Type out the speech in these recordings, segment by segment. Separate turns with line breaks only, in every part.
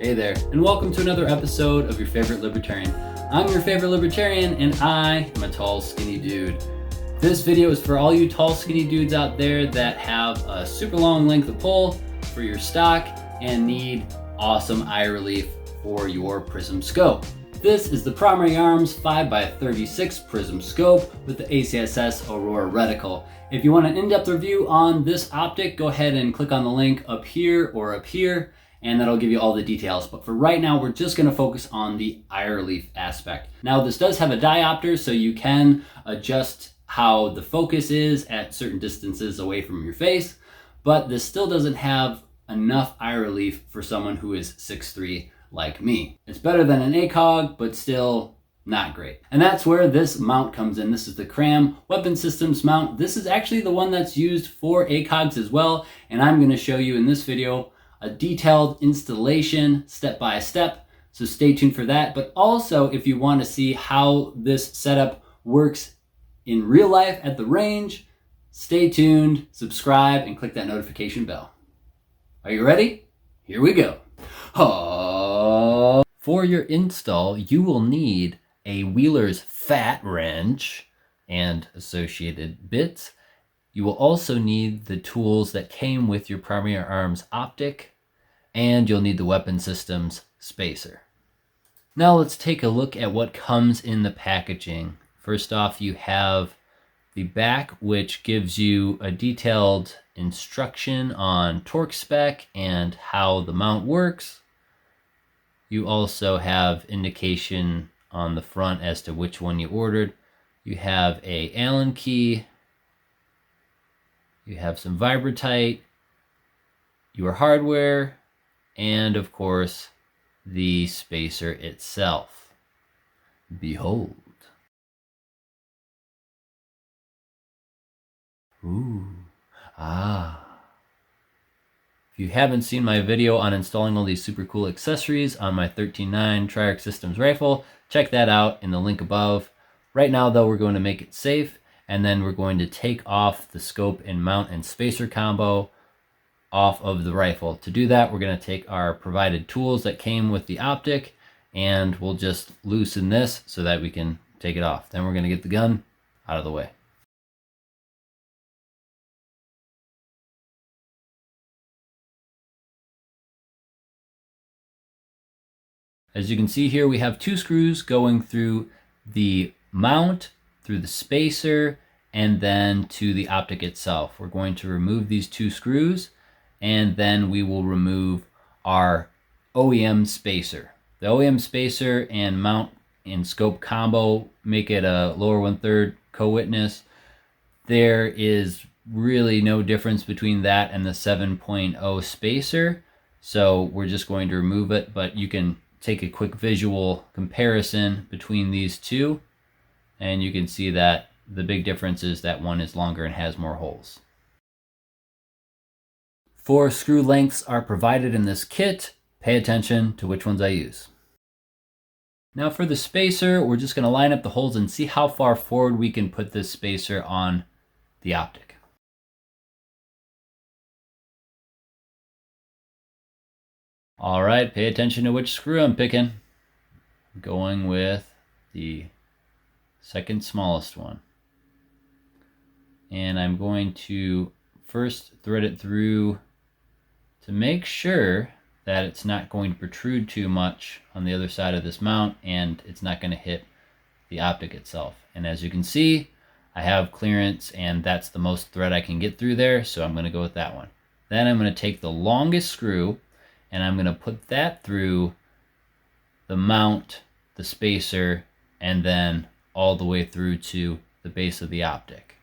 Hey there, and welcome to another episode of Your Favorite Libertarian. I'm your favorite libertarian, and I am a tall, skinny dude. This video is for all you tall, skinny dudes out there that have a super long length of pole for your stock and need awesome eye relief for your prism scope. This is the Primary Arms 5x36 prism scope with the ACSS Aurora reticle. If you want an in-depth review on this optic, go ahead and click on the link up here or up here, and that'll give you all the details. But for right now, we're just gonna focus on the eye relief aspect. Now, this does have a diopter, so you can adjust how the focus is at certain distances away from your face, but this still doesn't have enough eye relief for someone who is 6'3" like me. It's better than an ACOG, but still not great. And that's where this mount comes in. This is the KRAM Weapon Systems mount. This is actually the one that's used for ACOGs as well, and I'm gonna show you in this video a detailed installation step by step, so stay tuned for that. But also, if you want to see how this setup works in real life at the range, stay tuned, subscribe, and click that notification bell. Are you ready? Here we go. For your install, you will need a Wheeler's fat wrench and associated bits. You will also need the tools that came with your Primary Arms optic, and you'll need the Weapon Systems spacer. Now let's take a look at what comes in the packaging. First off, you have the back, which gives you a detailed instruction on torque spec and how the mount works. You also have indication on the front as to which one you ordered. You have a Allen key. You have some Vibratite, your hardware, and of course, the spacer itself. Behold. Ooh, If you haven't seen my video on installing all these super cool accessories on my 13.9 tri-lok systems rifle, check that out in the link above. Right now though, we're going to make it safe, and then we're going to take off the scope and mount and spacer combo off of the rifle. To do that, we're going to take our provided tools that came with the optic, and we'll just loosen this so that we can take it off. Then we're going to get the gun out of the way. As you can see here, we have two screws going through the mount, through the spacer, and then to the optic itself. We're going to remove these two screws, and then we will remove our OEM spacer. The OEM spacer and mount and scope combo make it a lower 1/3 co-witness. There is really no difference between that and the 7.0 spacer, so we're just going to remove it, but you can take a quick visual comparison between these two, and you can see that the big difference is that one is longer and has more holes. 4 screw lengths are provided in this kit. Pay attention to which ones I use. Now for the spacer, we're just going to line up the holes and see how far forward we can put this spacer on the optic. All right, pay attention to which screw I'm picking. I'm going with the second smallest one. And I'm going to first thread it through to make sure that it's not going to protrude too much on the other side of this mount, and it's not going to hit the optic itself. And as you can see, I have clearance, and that's the most thread I can get through there, so I'm going to go with that one. Then I'm going to take the longest screw, and I'm going to put that through the mount, the spacer, and then all the way through to the base of the optic.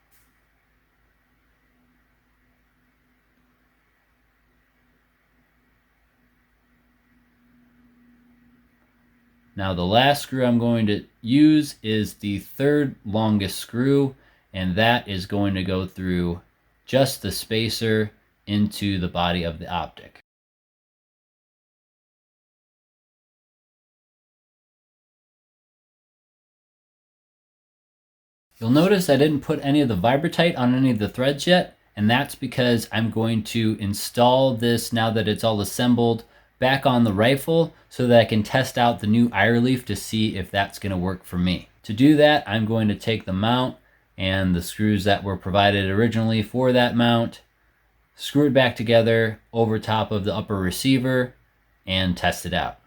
Now the last screw I'm going to use is the third longest screw, and that is going to go through just the spacer into the body of the optic. You'll notice I didn't put any of the Vibratite on any of the threads yet, and that's because I'm going to install this now that it's all assembled back on the rifle so that I can test out the new eye relief to see if that's going to work for me. To do that, I'm going to take the mount and the screws that were provided originally for that mount, screw it back together over top of the upper receiver, and test it out.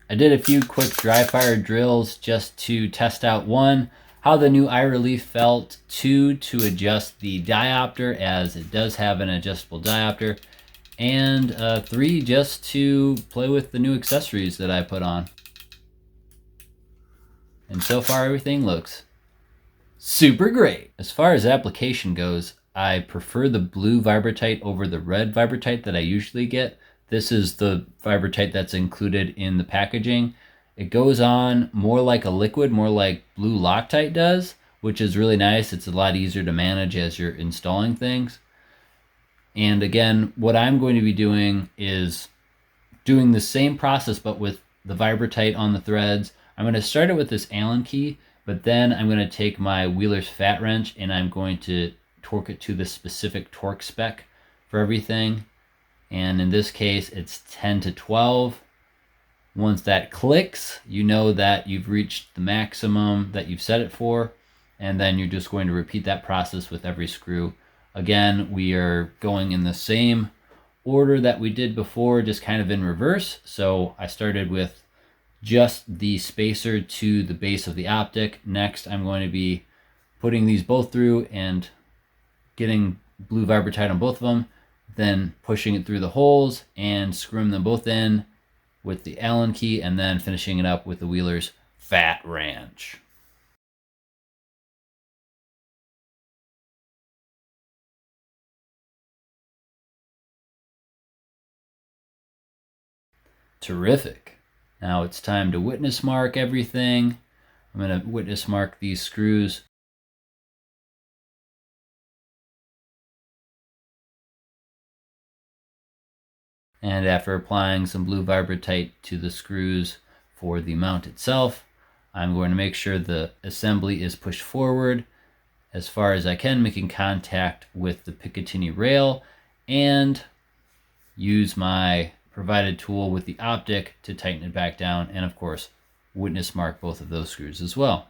I did a few quick dry fire drills just to test out, one, how the new eye relief felt, two, to adjust the diopter as it does have an adjustable diopter, and three, just to play with the new accessories that I put on. And so far everything looks super great. As far as application goes, I prefer the blue Vibratite over the red Vibratite that I usually get. This is the Vibratite that's included in the packaging. It goes on more like a liquid, more like blue Loctite does, which is really nice. It's a lot easier to manage as you're installing things. And again, what I'm going to be doing is doing the same process, but with the Vibratite on the threads. I'm going to start it with this Allen key, but then I'm going to take my Wheeler's fat wrench and I'm going to torque it to the specific torque spec for everything. And in this case, it's 10 to 12. Once that clicks, you know that you've reached the maximum that you've set it for. And then you're just going to repeat that process with every screw. Again, we are going in the same order that we did before, just kind of in reverse. So I started with just the spacer to the base of the optic. Next, I'm going to be putting these both through and getting blue Vibratite on both of them, then pushing it through the holes and screwing them both in with the Allen key, and then finishing it up with the Wheeler's fat wrench. Terrific. Now it's time to witness mark everything. I'm going to witness mark these screws. And after applying some blue Vibratite to the screws for the mount itself, I'm going to make sure the assembly is pushed forward as far as I can, making contact with the Picatinny rail, and use my provided tool with the optic to tighten it back down, and of course witness mark both of those screws as well.